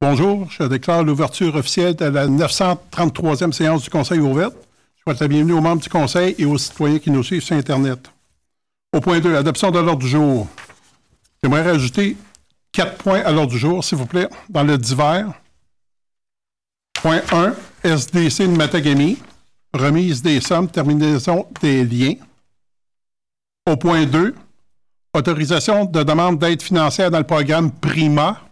Bonjour, je déclare l'ouverture officielle de la 933e séance du Conseil ouverte. Je souhaite la bienvenue aux membres du Conseil et aux citoyens qui nous suivent sur Internet. Au point 2, adoption de l'ordre du jour. J'aimerais rajouter 4 points à l'ordre du jour, s'il vous plaît, dans le divers. Point 1, SDC de Matagami, remise des sommes, terminaison des liens. Au point 2, autorisation de demande d'aide financière dans le programme PRIMA.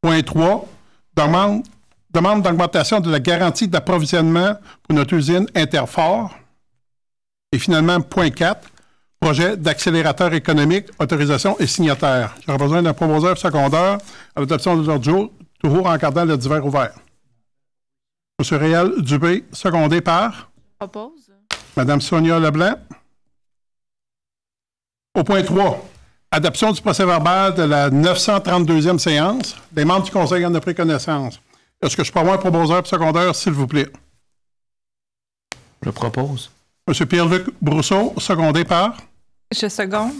Point 3, demande d'augmentation de la garantie d'approvisionnement pour notre usine Interfort. Et finalement, point 4, projet d'accélérateur économique, autorisation et signataire. J'aurai besoin d'un proposeur secondaire à l'adoption de l'ordre du jour, toujours en gardant le divers ouvert. M. Réal Dubé, secondé par? Oppose. Mme Sonia Leblanc. Au point 3, adoption du procès-verbal de la 932e séance. Les membres du Conseil en ont pris connaissance. Est-ce que je peux avoir un proposeur secondaire, s'il vous plaît? Je propose. M. Pierre-Luc Brousseau, secondé par? Je seconde.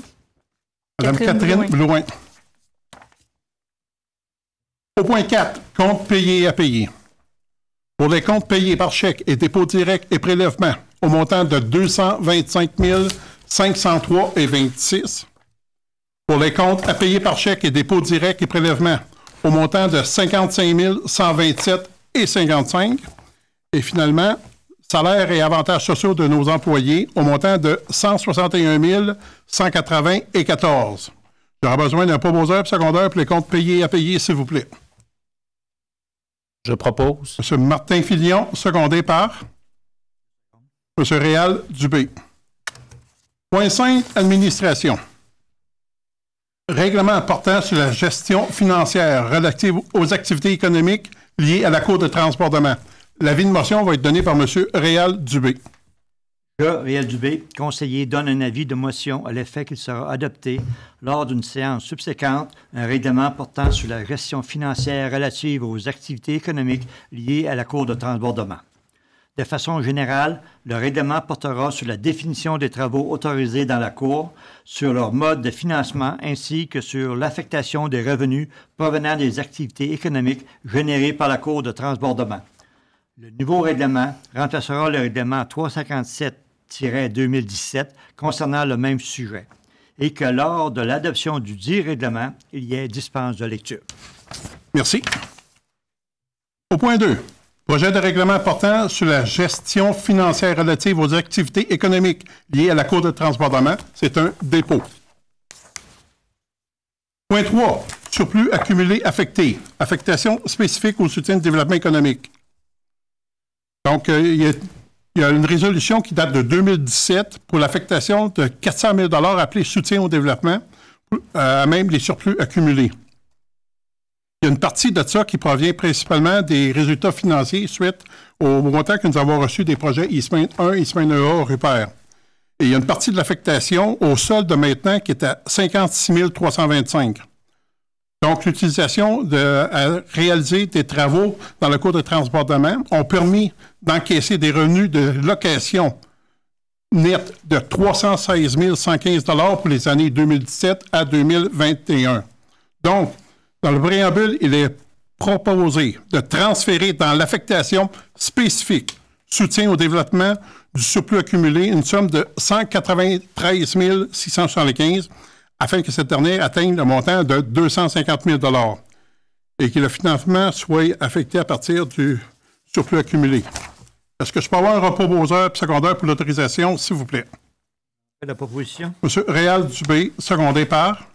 Mme Catherine Blouin. Au point 4, comptes payés et à payer. Pour les comptes payés par chèque et dépôt direct et prélèvement au montant de 225 503,26. Pour les comptes à payer par chèque et dépôt direct et prélèvement au montant de 55 127,55. Et finalement, salaires et avantages sociaux de nos employés au montant de 161 180,14. J'aurai besoin d'un proposeur secondaire pour les comptes payés et à payer, s'il vous plaît. Je propose. M. Martin Filion, secondé par? M. Réal Dubé. Point 5, administration. Règlement portant sur la gestion financière relative aux activités économiques liées à la Cour de transbordement. L'avis de motion va être donné par M. Réal Dubé. Je, Réal Dubé, conseiller, donne un avis de motion à l'effet qu'il sera adopté lors d'une séance subséquente un règlement portant sur la gestion financière relative aux activités économiques liées à la Cour de transbordement. De façon générale, le règlement portera sur la définition des travaux autorisés dans la Cour, sur leur mode de financement ainsi que sur l'affectation des revenus provenant des activités économiques générées par la Cour de transbordement. Le nouveau règlement remplacera le règlement 357-2017 concernant le même sujet et que lors de l'adoption du dit règlement, il y ait dispense de lecture. Merci. Au point 2. Projet de règlement portant sur la gestion financière relative aux activités économiques liées à la Cour de transbordement. C'est un dépôt. Point 3. Surplus accumulé affecté. Affectation spécifique au soutien du développement économique. Donc, il y a une résolution qui date de 2017 pour l'affectation de 400 000 $ appelé soutien au développement, à même les surplus accumulés. Il y a une partie de ça qui provient principalement des résultats financiers suite au montant que nous avons reçu des projets Eastmain 1 et Eastmain EA Rupert. Et il y a une partie de l'affectation au solde maintenant qui est à 56 325. Donc, l'utilisation de réaliser des travaux dans le cours de transbordement ont permis d'encaisser des revenus de location nets de 316 115 $ pour les années 2017 à 2021. Donc, dans le préambule, il est proposé de transférer dans l'affectation spécifique soutien au développement du surplus accumulé une somme de 193 675 afin que cette dernière atteigne le montant de 250 000 $ et que le financement soit affecté à partir du surplus accumulé. Est-ce que je peux avoir un proposeur secondaire pour l'autorisation, s'il vous plaît? La proposition. M. Réal Dubé, secondé par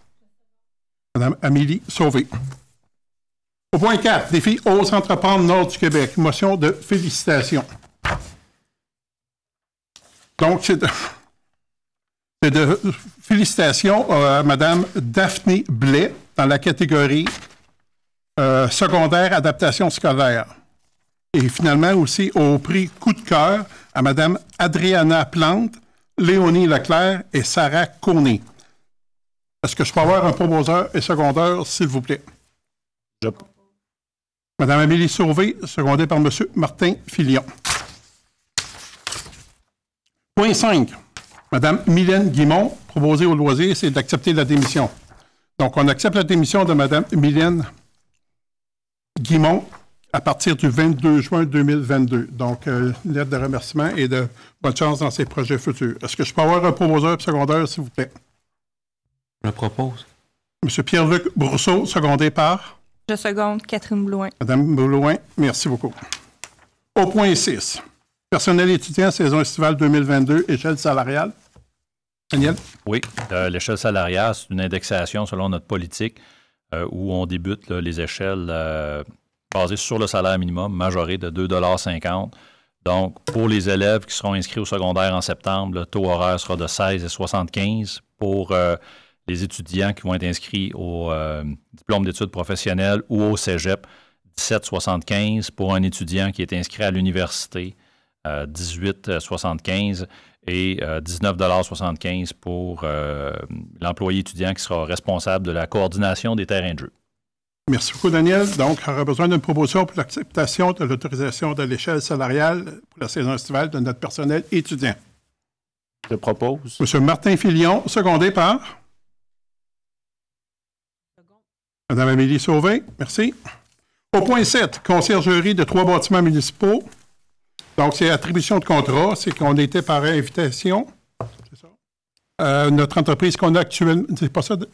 Mme Amélie Sauvé. Au point 4, défi Ose entreprendre Nord du Québec. Motion de félicitations. Donc, c'est de félicitations à Mme Daphné Blais dans la catégorie secondaire adaptation scolaire. Et finalement aussi au prix coup de cœur à Mme Adriana Plante, Léonie Leclerc et Sarah Cournet. Est-ce que je peux avoir un proposeur et secondaire, s'il vous plaît? Mme Amélie Sauvé, secondée par M. Martin Filion. Point 5. Mme Mylène Guimont, proposée au loisir, c'est d'accepter la démission. Donc, on accepte la démission de Mme Mylène Guimont à partir du 22 juin 2022. Donc, lettre de remerciement et de bonne chance dans ses projets futurs. Est-ce que je peux avoir un proposeur secondaire, s'il vous plaît? Je propose. M. Pierre-Luc Brousseau, secondé par? Je seconde Catherine Blouin. Madame Blouin, merci beaucoup. Au point 6, personnel étudiant, saison estivale 2022, échelle salariale. Daniel? Oui, l'échelle salariale, c'est une indexation selon notre politique où on débute les échelles basées sur le salaire minimum, majoré de 2,50 $. Donc, pour les élèves qui seront inscrits au secondaire en septembre, le taux horaire sera de 16,75 $. Pour les étudiants qui vont être inscrits au diplôme d'études professionnelles ou au cégep, 17,75 $. Pour un étudiant qui est inscrit à l'université, 18,75 $ et 19,75 $ pour l'employé étudiant qui sera responsable de la coordination des terrains de jeu. Merci beaucoup, Daniel. Donc, on aura besoin d'une proposition pour l'acceptation de l'autorisation de l'échelle salariale pour la saison estivale de notre personnel étudiant. Je propose. M. Martin Filion, secondé par? Mme Amélie Sauvé, merci. Au point 7, conciergerie de 3 bâtiments municipaux. Donc, c'est attribution de contrat, c'est qu'on était par invitation. C'est ça. Notre entreprise qu'on a actuellement, c'est pas ça? De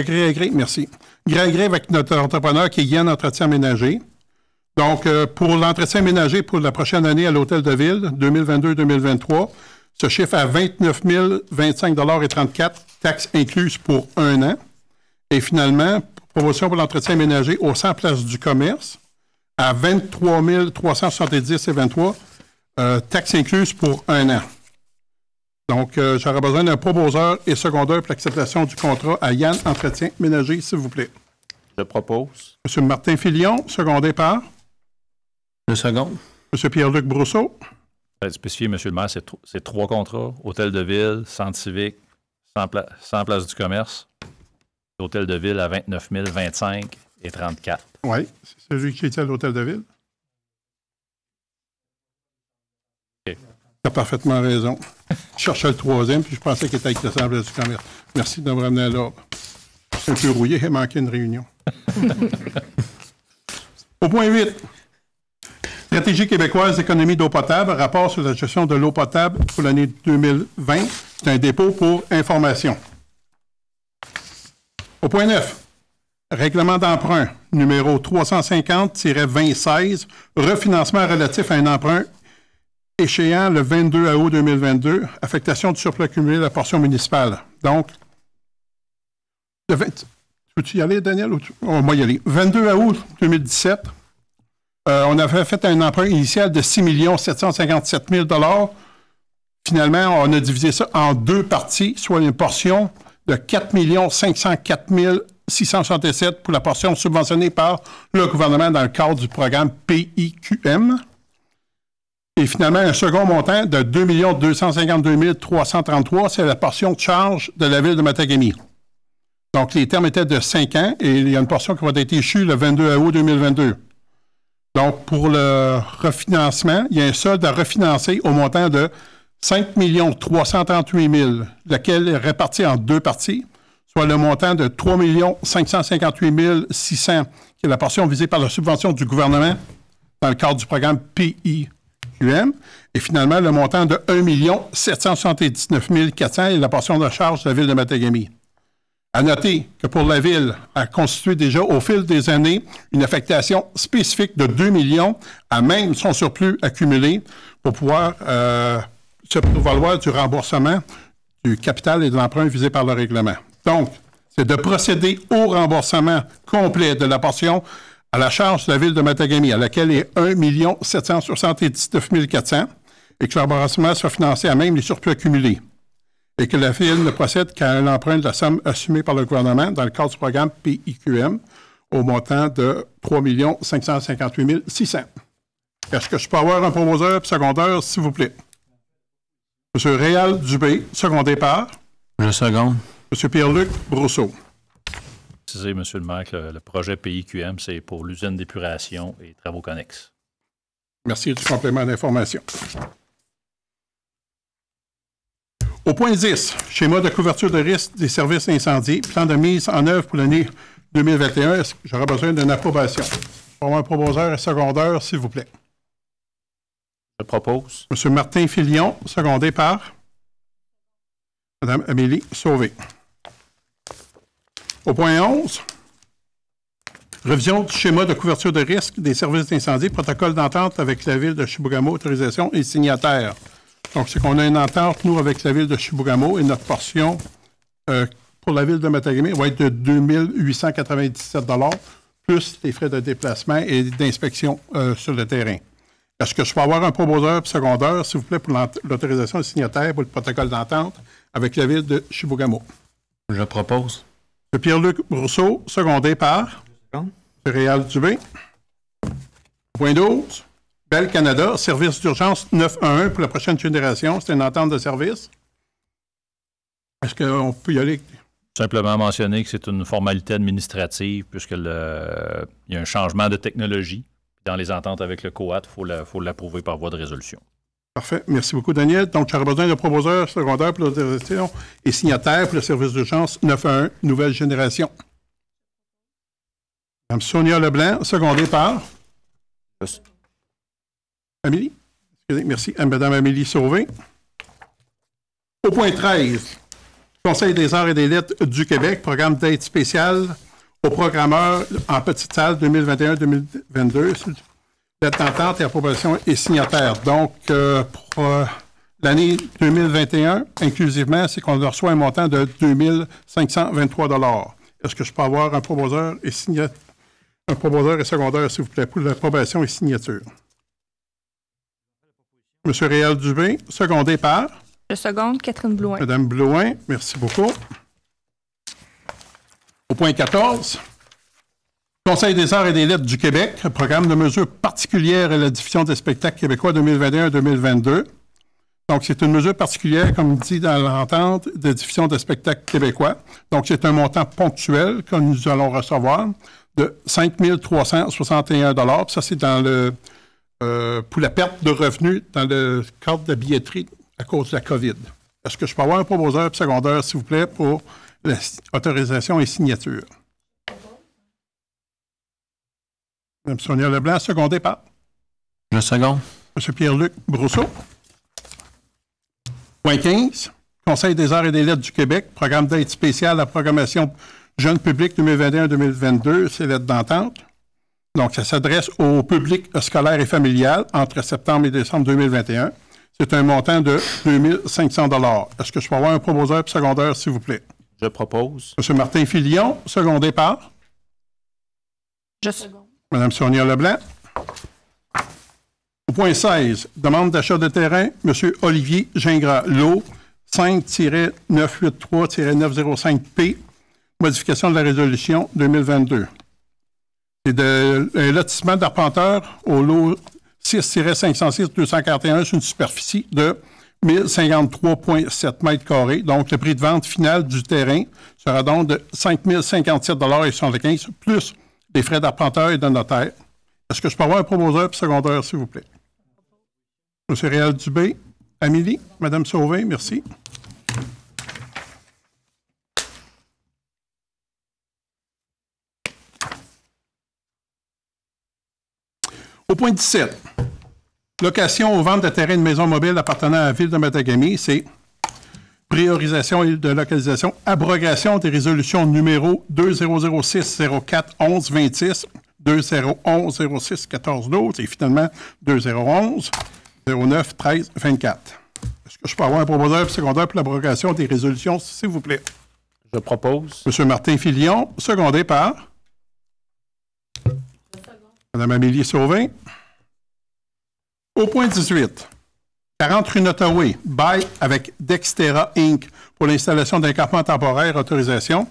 gré à gré, merci. Gré à gré avec notre entrepreneur qui est Yann Entretien Ménager. Donc, pour l'entretien ménager pour la prochaine année à l'Hôtel de Ville, 2022-2023, ce chiffre à 29 025,34 $, taxes incluses pour 1 an. Et finalement, promotion pour l'entretien ménager au 100 Place du Commerce, à 23 370,23 $, taxes incluses pour 1 an. Donc, j'aurais besoin d'un proposeur et secondaire pour l'acceptation du contrat à Yann Entretien Ménager, s'il vous plaît. Je propose. M. Martin Filion, secondé par? Le second. M. Pierre-Luc Brousseau. Spécifié, M. le maire, c'est 3 contrats. Hôtel de Ville, Centre civique, 100 Place du Commerce. Hôtel de Ville à 29 025,34 $. Oui, c'est celui qui était à l'Hôtel de Ville. OK. Tu as parfaitement raison. Je cherchais le 3e, puis je pensais qu'il était avec l'Assemblée du Commerce. Merci de me ramener à l'ordre. C'est un peu rouillé, il manquait une réunion. Au point 8, Stratégie québécoise d'économie d'eau potable, rapport sur la gestion de l'eau potable pour l'année 2020. C'est un dépôt pour information. Au point 9, règlement d'emprunt numéro 350-2016, refinancement relatif à un emprunt échéant le 22 août 2022, affectation du surplus accumulé de la portion municipale. Donc, peux-tu y aller, Daniel? On va y aller. 22 août 2017, on avait fait un emprunt initial de 6 757 000 $. Finalement, on a divisé ça en 2 parties, soit une portion de 4 504 667 pour la portion subventionnée par le gouvernement dans le cadre du programme PIQM. Et finalement, un second montant de 2 252 333, c'est la portion de charge de la ville de Matagami. Donc, les termes étaient de 5 ans et il y a une portion qui va être échue le 22 août 2022. Donc, pour le refinancement, il y a un solde à refinancer au montant de 5 338 000, lequel est réparti en 2 parties, soit le montant de 3 558 600, qui est la portion visée par la subvention du gouvernement dans le cadre du programme PIQM, et finalement le montant de 1 779 400 est la portion de charge de la ville de Matagami. À noter que pour la Ville, a constitué déjà au fil des années une affectation spécifique de 2 millions à même son surplus accumulé pour pouvoir se prévaloir du remboursement du capital et de l'emprunt visé par le règlement. Donc, c'est de procéder au remboursement complet de la portion à la charge de la Ville de Matagami, à laquelle est 1 779 400 et que le remboursement soit financé à même les surplus accumulés. Et que la Ville ne procède qu'à un emprunt de la somme assumée par le gouvernement dans le cadre du programme PIQM au montant de 3 558 600. Est-ce que je peux avoir un proposeur et secondaire, s'il vous plaît? M. Réal Dubé, secondé par? Le second. M. Pierre-Luc Brousseau. Préciser, M. le maire, que le projet PIQM, c'est pour l'usine d'épuration et travaux connexes. Merci du complément d'information. Au point 10, schéma de couverture de risque des services incendies, plan de mise en œuvre pour l'année 2021. Est-ce que j'aurai besoin d'une approbation? Pour un proposeur et secondeur, s'il vous plaît. Je propose. M. Martin Filion, secondé par Mme Amélie Sauvé. Au point 11, révision du schéma de couverture de risque des services d'incendie, protocole d'entente avec la Ville de Chibougamau, autorisation et signataire. Donc, c'est qu'on a une entente, nous, avec la Ville de Chibougamau et notre portion pour la Ville de Matagami va être de 2 897 $ plus les frais de déplacement et d'inspection sur le terrain. Est-ce que je peux avoir un proposeur et secondeur, s'il vous plaît, pour l'autorisation des signataires pour le protocole d'entente avec la Ville de Chibougamau? Je propose. M. Pierre-Luc Brousseau, secondé par M. Réal Dubé. Point 12. Bell Canada, service d'urgence 911 pour la prochaine génération. C'est une entente de service. Est-ce qu'on peut y aller? Simplement mentionner que c'est une formalité administrative puisqu'il y a un changement de technologie. Dans les ententes avec le COAT, il faut l'approuver par voie de résolution. Parfait. Merci beaucoup, Daniel. Donc, j'aurai besoin de proposeurs secondaires pour l'autorisation et signataires pour le service d'urgence 911, nouvelle génération. Mme Sonia Leblanc, secondée par Amélie. Merci. Mme Amélie Sauvé. Au point 13, Conseil des arts et des lettres du Québec, programme d'aide spéciale aux programmeurs en petite salle 2021-2022. Lettre d'entente et approbation et signataire. Donc, pour l'année 2021, inclusivement, c'est qu'on reçoit un montant de 2 523 $. Est-ce que je peux avoir un proposeur et secondaire, s'il vous plaît, pour l'approbation et signature? M. Réal Dubé, secondé par? Je seconde Catherine Blouin. Mme Blouin, merci beaucoup. Au point 14, Conseil des arts et des lettres du Québec, programme de mesures particulières à la diffusion des spectacles québécois 2021-2022. Donc, c'est une mesure particulière, comme dit dans l'entente, de diffusion de spectacles québécois. Donc, c'est un montant ponctuel que nous allons recevoir de 5 361 $. Ça, c'est dans pour la perte de revenus dans le cadre de la billetterie à cause de la COVID. Est-ce que je peux avoir un proposeur secondaire, s'il vous plaît, pour l'autorisation et signature? Mme Sonia Leblanc, secondée par? Je seconde. M. Pierre-Luc Brousseau. Point 15. Conseil des arts et des lettres du Québec, programme d'aide spéciale à la programmation jeune public 2021-2022, c'est lettre d'entente. Donc, ça s'adresse au public scolaire et familial entre septembre et décembre 2021. C'est un montant de 2 500 $. Est-ce que je peux avoir un proposeur et secondaire, s'il vous plaît? Je propose. M. Martin Filion, secondé par? Je seconde. Mme Sonia Leblanc. Au point 16, demande d'achat de terrain, M. Olivier Gingras, lot 5-983-905P, modification de la résolution 2022. C'est un lotissement d'arpenteur au lot 6-506-241 sur une superficie de 1053,7 mètres carrés. Donc, le prix de vente final du terrain sera donc de 5 057,75 $ plus des frais d'arpenteur et de notaire. Est-ce que je peux avoir un proposeur et secondaire, s'il vous plaît? M. Réal Dubé. Amélie. Mme Sauvé, merci. Au point 17, location ou vente de terrain de maison mobile appartenant à la Ville de Matagami, c'est priorisation et de localisation, abrogation des résolutions numéro 2006-04-11-26, 2011-06-14-12 et finalement 2011-09-13-24. Est-ce que je peux avoir un proposeur secondaire pour l'abrogation des résolutions, s'il vous plaît? Je propose. M. Martin Filion, secondé par? Mme Amélie Sauvé. Au point 18, 40 rue Nottaway, bail avec Dextera Inc. pour l'installation d'un campement temporaire, autorisation.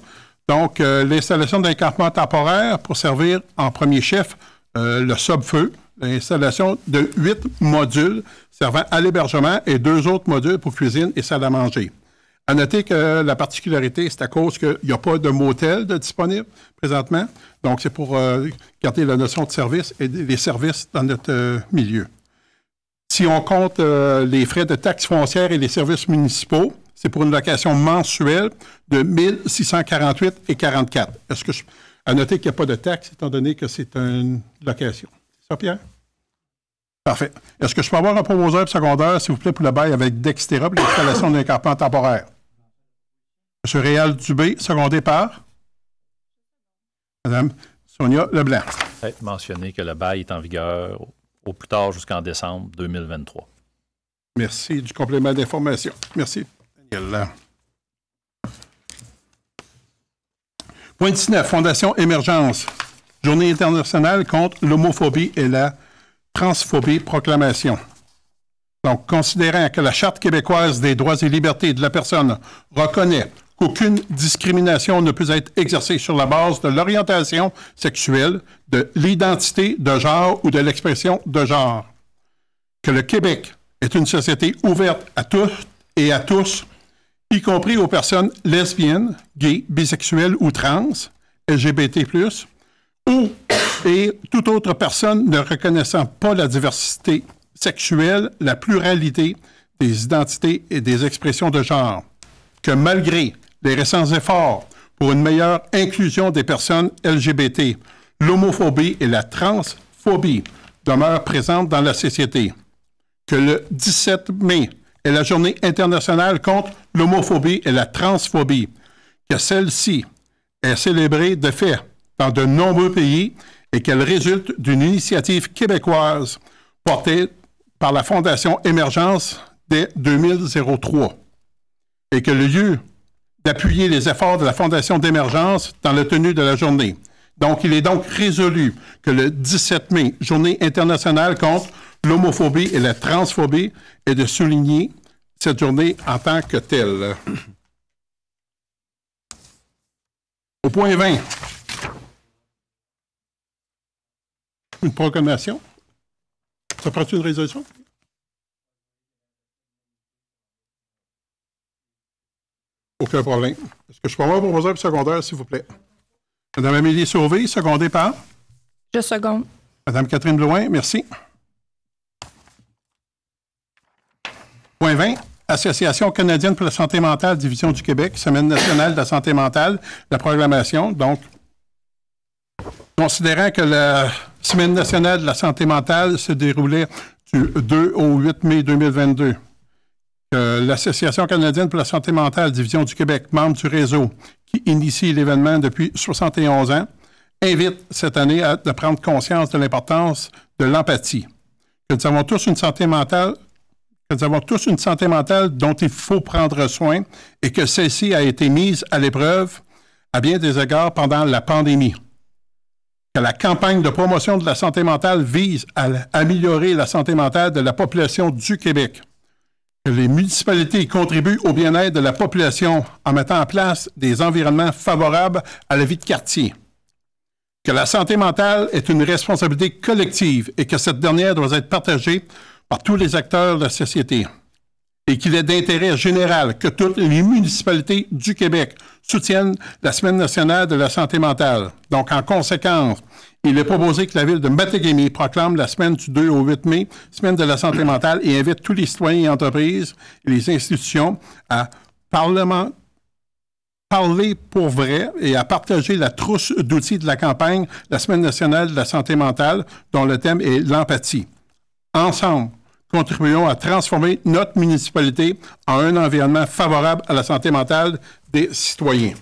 Donc, l'installation d'un campement temporaire pour servir en premier chef le sub-feu, l'installation de 8 modules servant à l'hébergement et 2 autres modules pour cuisine et salle à manger. À noter que la particularité, c'est à cause qu'il n'y a pas de motel de disponible présentement. Donc, c'est pour garder la notion de service et les services dans notre milieu. Si on compte les frais de taxes foncières et les services municipaux, c'est pour une location mensuelle de 1 648,44 $. Est-ce que À noter qu'il n'y a pas de taxe, étant donné que c'est une location. C'est ça, Pierre? Parfait. Est-ce que je peux avoir un proposeur secondaire, s'il vous plaît, pour le bail avec Dextera pour l'installation d'un campement temporaire? M. Réal Dubé, secondé par? Mme Sonia Leblanc. Peut-être mentionner que le bail est en vigueur au plus tard jusqu'en décembre 2023. Merci du complément d'information. Merci, Daniel. Point 19, Fondation Émergence. Journée internationale contre l'homophobie et la transphobie, proclamation. Donc, considérant que la Charte québécoise des droits et libertés de la personne reconnaît qu'aucune discrimination ne peut être exercée sur la base de l'orientation sexuelle, de l'identité de genre ou de l'expression de genre, que le Québec est une société ouverte à tous et à tous, y compris aux personnes lesbiennes, gays, bisexuelles ou trans, LGBT+, ou et toute autre personne ne reconnaissant pas la diversité sexuelle, la pluralité des identités et des expressions de genre, que malgré les récents efforts pour une meilleure inclusion des personnes LGBT, l'homophobie et la transphobie demeurent présentes dans la société, que le 17 mai est la Journée internationale contre l'homophobie et la transphobie, que celle-ci est célébrée de fait dans de nombreux pays et qu'elle résulte d'une initiative québécoise portée par la Fondation Émergence dès 2003 et que le lieu d'appuyer les efforts de la Fondation d'Émergence dans la tenue de la journée. Donc, il est donc résolu que le 17 mai, Journée internationale contre l'homophobie et la transphobie, est de souligner cette journée en tant que telle. Au point 20, une proclamation. Ça prend une résolution? Aucun problème. Est-ce que je peux avoir un proposeur secondaire, s'il vous plaît? Mme Amélie Sauvé, secondée par? Je seconde. Mme Catherine Blouin, merci. Point 20, Association canadienne pour la santé mentale, Division du Québec, Semaine nationale de la santé mentale, la proclamation. Donc, considérant que la Semaine nationale de la santé mentale se déroulait du 2 au 8 mai 2022, que l'Association canadienne pour la santé mentale, Division du Québec, membre du réseau, qui initie l'événement depuis 71 ans, invite cette année à prendre conscience de l'importance de l'empathie. Que nous avons tous une santé mentale dont il faut prendre soin et que celle-ci a été mise à l'épreuve à bien des égards pendant la pandémie. Que la campagne de promotion de la santé mentale vise à améliorer la santé mentale de la population du Québec. Que les municipalités contribuent au bien-être de la population en mettant en place des environnements favorables à la vie de quartier. Que la santé mentale est une responsabilité collective et que cette dernière doit être partagée par tous les acteurs de la société. Et qu'il est d'intérêt général que toutes les municipalités du Québec soutiennent la Semaine nationale de la santé mentale. Donc, en conséquence, il est proposé que la Ville de Matagami proclame la semaine du 2 au 8 mai, Semaine de la santé mentale, et invite tous les citoyens et entreprises et les institutions à parler pour vrai et à partager la trousse d'outils de la campagne, la Semaine nationale de la santé mentale, dont le thème est l'empathie. Ensemble, contribuons à transformer notre municipalité en un environnement favorable à la santé mentale des citoyens.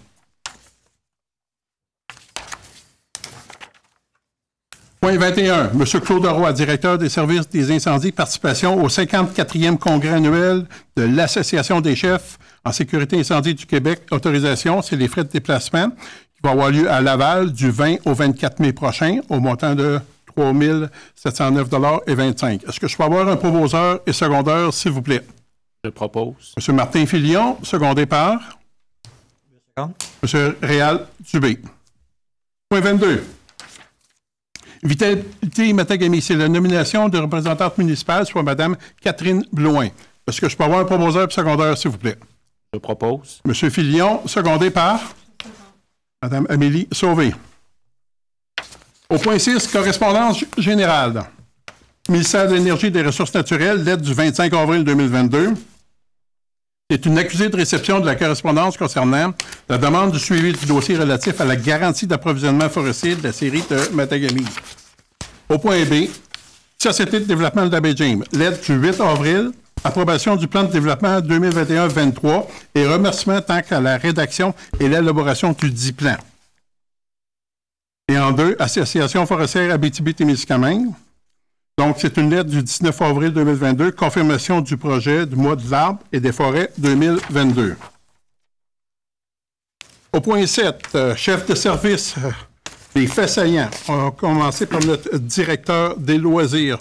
Point 21. M. Claude Roy, directeur des services des incendies, participation au 54e congrès annuel de l'Association des chefs en sécurité incendie du Québec. Autorisation, c'est les frais de déplacement qui vont avoir lieu à Laval du 20 au 24 mai prochain au montant de 3 709,25 $. Est-ce que je peux avoir un proposeur et secondaire, s'il vous plaît? Je propose. M. Martin Filion, secondé par? M. Réal Dubé. Point 22. Vitalité Matagami, c'est la nomination de représentante municipale, soit Mme Catherine Blouin. Est-ce que je peux avoir un proposeur et secondaire, s'il vous plaît? Je propose. M. Filion, secondé par? Mme Amélie Sauvé. Au point 6, correspondance générale. Ministère de l'Énergie et des Ressources naturelles, lettre du 25 avril 2022. est une accusée de réception de la correspondance concernant la demande de suivi du dossier relatif à la garantie d'approvisionnement forestier de la série de Matagami. Au point B, Société de développement de la baie James, lettre du 8 avril, approbation du plan de développement 2021-23 et remerciement tant qu'à la rédaction et l'élaboration du dit plan. Et en 2, Association forestière Abitibi-Témiscamingue. Donc, c'est une lettre du 19 avril 2022, confirmation du projet du mois de l'arbre et des forêts 2022. Au point 7, chef de service des faits saillants. On va commencer par notre directeur des loisirs,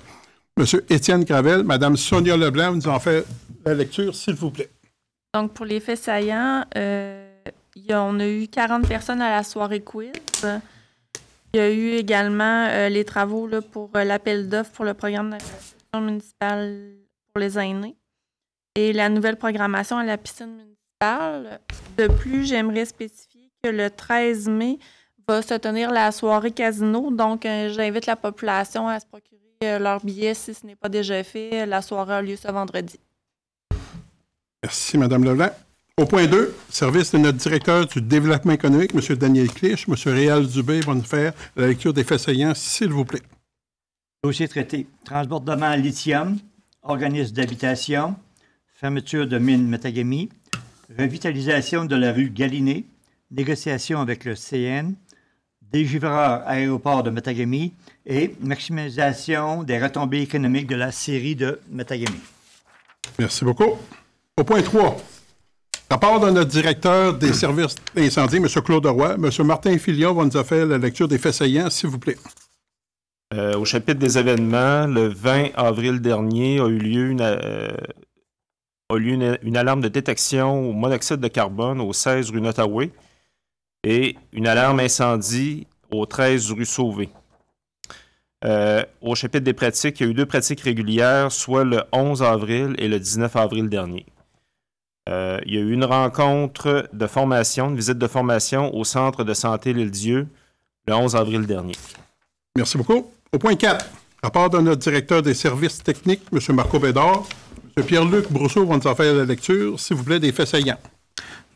M. Étienne Gravel. Mme Sonia Leblanc nous en fait la lecture, s'il vous plaît. Donc, pour les faits saillants, on a eu 40 personnes à la soirée quiz. Il y a eu également les travaux là, pour l'appel d'offres pour le programme de la municipale pour les aînés et la nouvelle programmation à la piscine municipale. De plus, j'aimerais spécifier que le 13 mai va se tenir la soirée casino. Donc, j'invite la population à se procurer leur billet si ce n'est pas déjà fait. La soirée a lieu ce vendredi. Merci, Mme Leblanc. Au point 2, service de notre directeur du développement économique, M. Daniel Clich. M. Réal Dubé va nous faire la lecture des faits saillants, s'il vous plaît. Dossier traité. Transbordement à lithium, organisme d'habitation, fermeture de mine Matagami, revitalisation de la rue Galiné, négociation avec le CN, dégivreur aéroport de Matagami et maximisation des retombées économiques de la série de Matagami. Merci beaucoup. Au point 3, rapport de notre directeur des services d'incendie, M. Claude Roy. M. Martin Filion va nous faire la lecture des faits saillants, s'il vous plaît. Au chapitre des événements, le 20 avril dernier a eu lieu une alarme de détection au monoxyde de carbone au 16 rue Nottaway et une alarme incendie au 13 rue Sauvé. Au chapitre des pratiques, il y a eu 2 pratiques régulières, soit le 11 avril et le 19 avril dernier. Il y a eu une rencontre de formation, une visite de formation au centre de santé L'Île-Dieu le 11 avril dernier. Merci beaucoup. Au point 4, rapport de notre directeur des services techniques, M. Marco Bédard. M. Pierre-Luc Brousseau va nous en faire la lecture, s'il vous plaît, des faits saillants.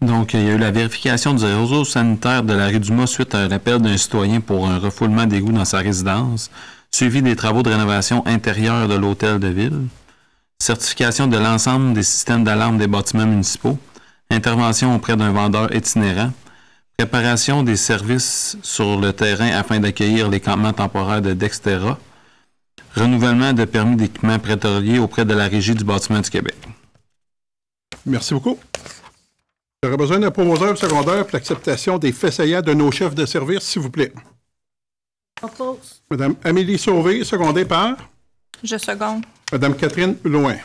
Donc, il y a eu la vérification du réseau sanitaire de la rue Dumas suite à un appel d'un citoyen pour un refoulement d'égouts dans sa résidence, suivi des travaux de rénovation intérieure de l'hôtel de ville, certification de l'ensemble des systèmes d'alarme des bâtiments municipaux, intervention auprès d'un vendeur itinérant, préparation des services sur le terrain afin d'accueillir les campements temporaires de Dextera, renouvellement de permis d'équipement pétrolier auprès de la Régie du bâtiment du Québec. Merci beaucoup. J'aurais besoin d'un promoteur secondaire pour l'acceptation des faits saillants de nos chefs de service, s'il vous plaît. Oppose. Mme Amélie Sauvé, secondée par Je seconde. Mme Catherine Loin.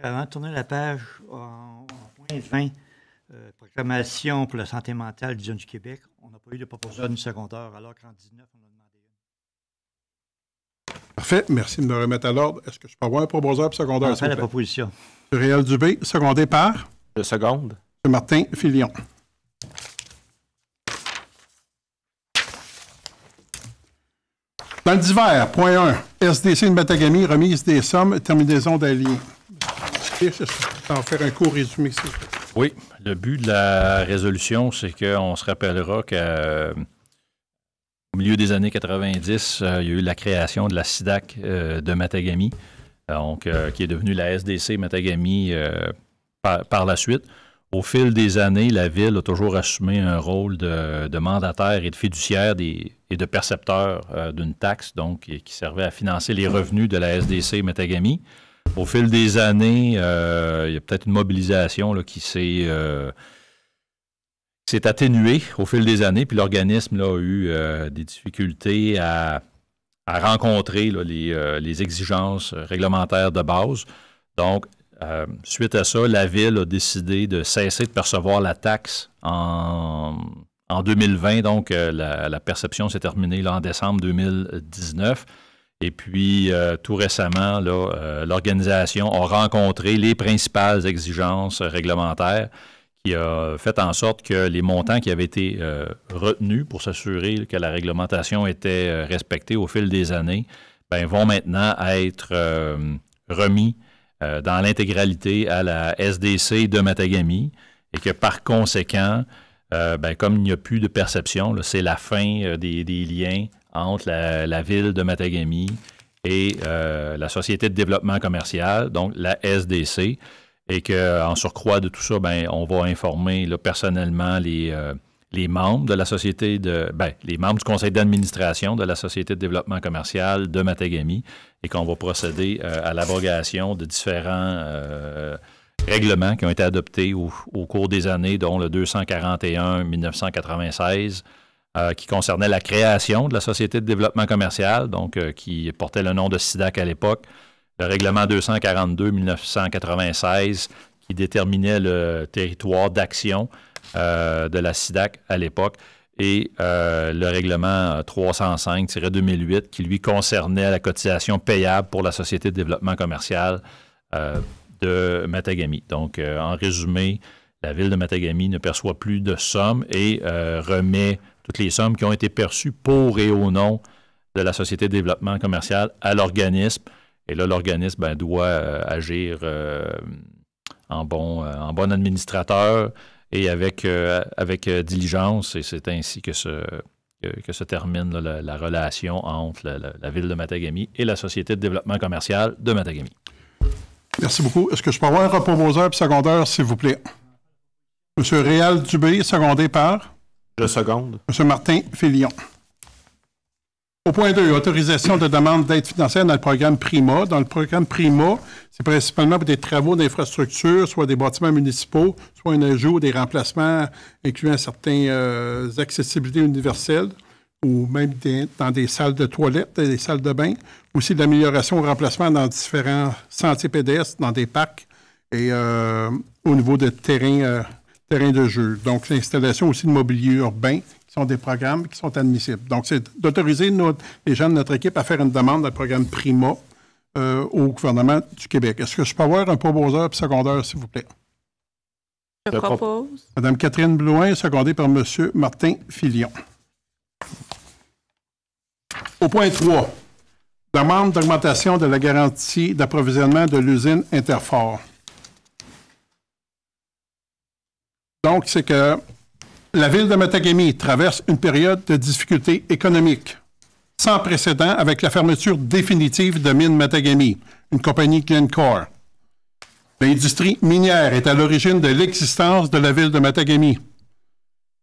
Avant de tourner la page, en point 20, proclamation pour la santé mentale du Zone du Québec, on n'a pas eu de proposition ni secondeur, alors qu'en 19, on a demandé une. Parfait. Merci de me remettre à l'ordre. Est-ce que je peux avoir un proposeur secondaire? On fait la proposition. Réal Dubé, secondé par Le seconde. M. Martin Filion. Dans le divers, point 1, SDC de Matagami, remise des sommes, terminaison d'alliés. Est-ce que je peux en faire un court résumé, s'il vous plaît? Oui, le but de la résolution, c'est qu'on se rappellera qu'au milieu des années 90, il y a eu la création de la SIDAC de Matagami, donc, qui est devenue la SDC Matagami par la suite. Au fil des années, la Ville a toujours assumé un rôle de mandataire et de fiduciaire et de percepteur d'une taxe, donc qui servait à financer les revenus de la SDC Matagami. Au fil des années, il y a peut-être une mobilisation là, qui s'est atténuée au fil des années, puis l'organisme là, a eu des difficultés à rencontrer là, les exigences réglementaires de base. Donc, suite à ça, la Ville a décidé de cesser de percevoir la taxe en 2020. Donc, la perception s'est terminée là, en décembre 2019. Et puis, tout récemment, l'organisation a rencontré les principales exigences réglementaires qui a fait en sorte que les montants qui avaient été retenus pour s'assurer que la réglementation était respectée au fil des années, vont maintenant être remis dans l'intégralité à la SDC de Matagami et que par conséquent, comme il n'y a plus de perception, c'est la fin des liens entre la ville de Matagami et la Société de développement commercial, donc la SDC, et qu'en surcroît de tout ça, on va informer là, personnellement les membres de la société les membres du conseil d'administration de la Société de développement commercial de Matagami et qu'on va procéder à l'abrogation de différents règlements qui ont été adoptés au cours des années, dont le 241-1996, qui concernait la création de la Société de développement commercial, donc qui portait le nom de SIDAC à l'époque, le règlement 242-1996 qui déterminait le territoire d'action de la SIDAC à l'époque, et le règlement 305-2008 qui, lui, concernait la cotisation payable pour la Société de développement commercial de Matagami. Donc, en résumé, la ville de Matagami ne perçoit plus de sommes et remet toutes les sommes qui ont été perçues pour et au nom de la Société de développement commercial à l'organisme. Et là, l'organisme doit agir en bon administrateur et avec diligence. Et c'est ainsi que se termine là, la relation entre la ville de Matagami et la Société de développement commercial de Matagami. Merci beaucoup. Est-ce que je peux avoir un proposeur et secondaire, s'il vous plaît? M. Réal Dubé, secondé par? Je seconde. M. Martin Filion. Au point 2, autorisation de demande d'aide financière dans le programme PRIMA. Dans le programme PRIMA, c'est principalement pour des travaux d'infrastructure, soit des bâtiments municipaux, soit un ajout ou des remplacements incluant certaines accessibilités universelles, ou même dans des salles de toilettes, des salles de bain. Aussi de l'amélioration ou remplacement dans différents sentiers pédestres, dans des parcs et au niveau de terrain de jeu. Donc, l'installation aussi de mobilier urbain, qui sont des programmes qui sont admissibles. Donc, c'est d'autoriser les gens de notre équipe à faire une demande dans le programme PRIMA au gouvernement du Québec. Est-ce que je peux avoir un proposeur et secondaire, s'il vous plaît? Je propose. Mme Catherine Blouin, secondée par M. Martin Filion. Au point 3, demande d'augmentation de la garantie d'approvisionnement de l'usine Interfort. Donc, c'est que la ville de Matagami traverse une période de difficultés économiques sans précédent avec la fermeture définitive de Mines Matagami, une compagnie Glencore. L'industrie minière est à l'origine de l'existence de la ville de Matagami.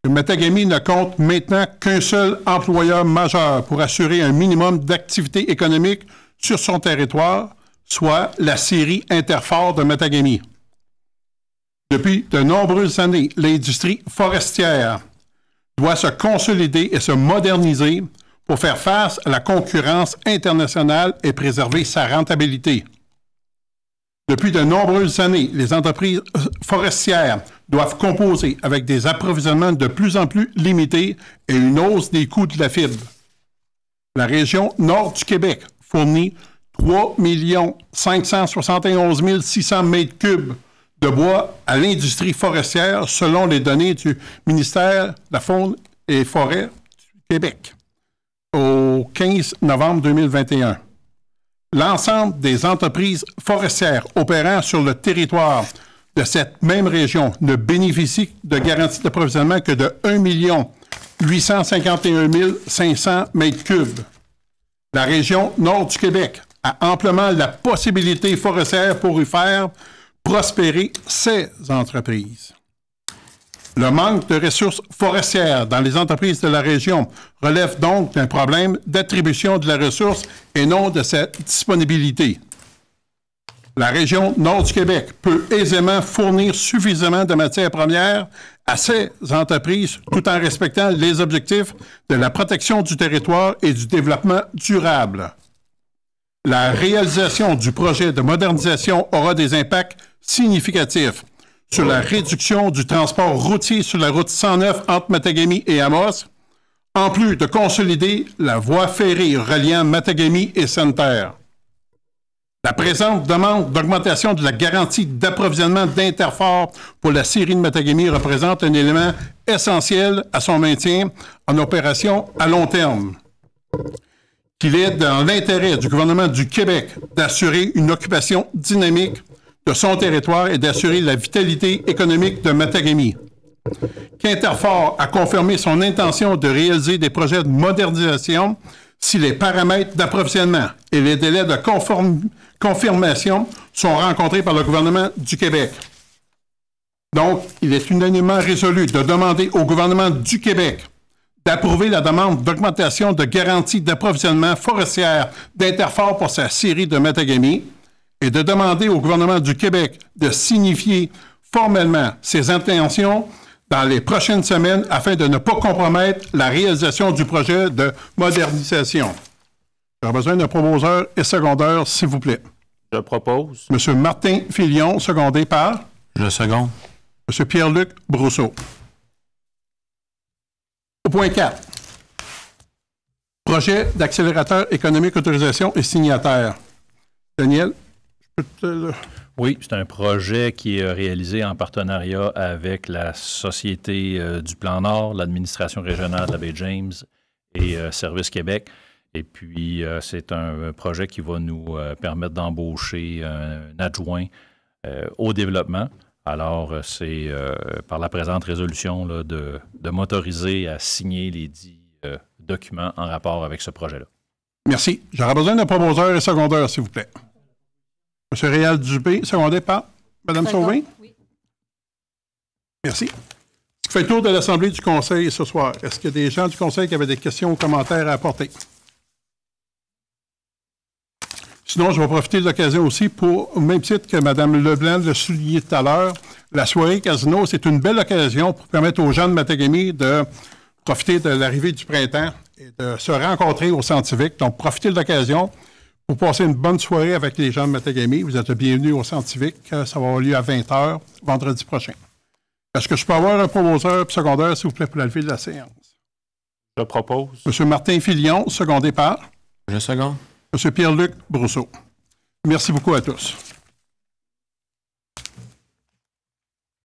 Le Matagami ne compte maintenant qu'un seul employeur majeur pour assurer un minimum d'activité économique sur son territoire, soit la scierie Interfort de Matagami. Depuis de nombreuses années, l'industrie forestière doit se consolider et se moderniser pour faire face à la concurrence internationale et préserver sa rentabilité. Depuis de nombreuses années, les entreprises forestières doivent composer avec des approvisionnements de plus en plus limités et une hausse des coûts de la fibre. La région nord du Québec fournit 3 571 600 mètres cubes de bois à l'industrie forestière selon les données du ministère de la Faune et Forêt du Québec au 15 novembre 2021. L'ensemble des entreprises forestières opérant sur le territoire de cette même région ne bénéficient de garanties d'approvisionnement que de 1 851 500 mètres cubes. La région nord du Québec a amplement la possibilité forestière pour y faire prospérer ses entreprises. Le manque de ressources forestières dans les entreprises de la région relève donc d'un problème d'attribution de la ressource et non de sa disponibilité. La région nord du Québec peut aisément fournir suffisamment de matières premières à ces entreprises tout en respectant les objectifs de la protection du territoire et du développement durable. La réalisation du projet de modernisation aura des impacts significatifs sur la réduction du transport routier sur la route 109 entre Matagami et Amos, en plus de consolider la voie ferrée reliant Matagami et Sainte-Terre. La présente demande d'augmentation de la garantie d'approvisionnement d'Interfort pour la scierie de Matagami représente un élément essentiel à son maintien en opération à long terme, qu'il est dans l'intérêt du gouvernement du Québec d'assurer une occupation dynamique de son territoire et d'assurer la vitalité économique de Matagami. Qu'Interfor a confirmé son intention de réaliser des projets de modernisation si les paramètres d'approvisionnement et les délais de confirmation sont rencontrés par le gouvernement du Québec. Donc, il est unanimement résolu de demander au gouvernement du Québec d'approuver la demande d'augmentation de garantie d'approvisionnement forestière d'Interfor pour sa scierie de Matagami et de demander au gouvernement du Québec de signifier formellement ses intentions dans les prochaines semaines afin de ne pas compromettre la réalisation du projet de modernisation. J'aurais besoin d'un proposeur et secondeur, s'il vous plaît. Je propose. M. Martin Filion, secondé par? Je seconde. M. Pierre-Luc Brousseau. Au point 4. Projet d'accélérateur économique autorisation et signataire. Daniel, je peux te... Oui, c'est un projet qui est réalisé en partenariat avec la Société du Plan Nord, l'administration régionale de la Baie-James et Service Québec. Et puis, c'est un projet qui va nous permettre d'embaucher un adjoint au développement. Alors, c'est par la présente résolution là, de m'autoriser à signer les 10 documents en rapport avec ce projet-là. Merci. J'aurais besoin d'un proposeur et secondeur, s'il vous plaît. M. Réal Dubé, secondé par Mme Sauvé. Oui. Merci. Ce qui fait le tour de l'Assemblée du Conseil ce soir. Est-ce qu'il y a des gens du Conseil qui avaient des questions ou commentaires à apporter? Sinon, je vais profiter de l'occasion aussi pour, au même titre que Mme Leblanc l'a souligné tout à l'heure, la soirée casino, c'est une belle occasion pour permettre aux gens de Matagami de profiter de l'arrivée du printemps et de se rencontrer au Centre civique. Donc, profitez de l'occasion pour passer une bonne soirée avec les gens de Matagami. Vous êtes bienvenus au Centre civique. Ça va avoir lieu à 20h, vendredi prochain. Est-ce que je peux avoir un proposeur et secondaire, s'il vous plaît, pour la levée de la séance? Je propose. M. Martin Filion, secondé par? Je seconde. M. Pierre-Luc Brousseau. Merci beaucoup à tous.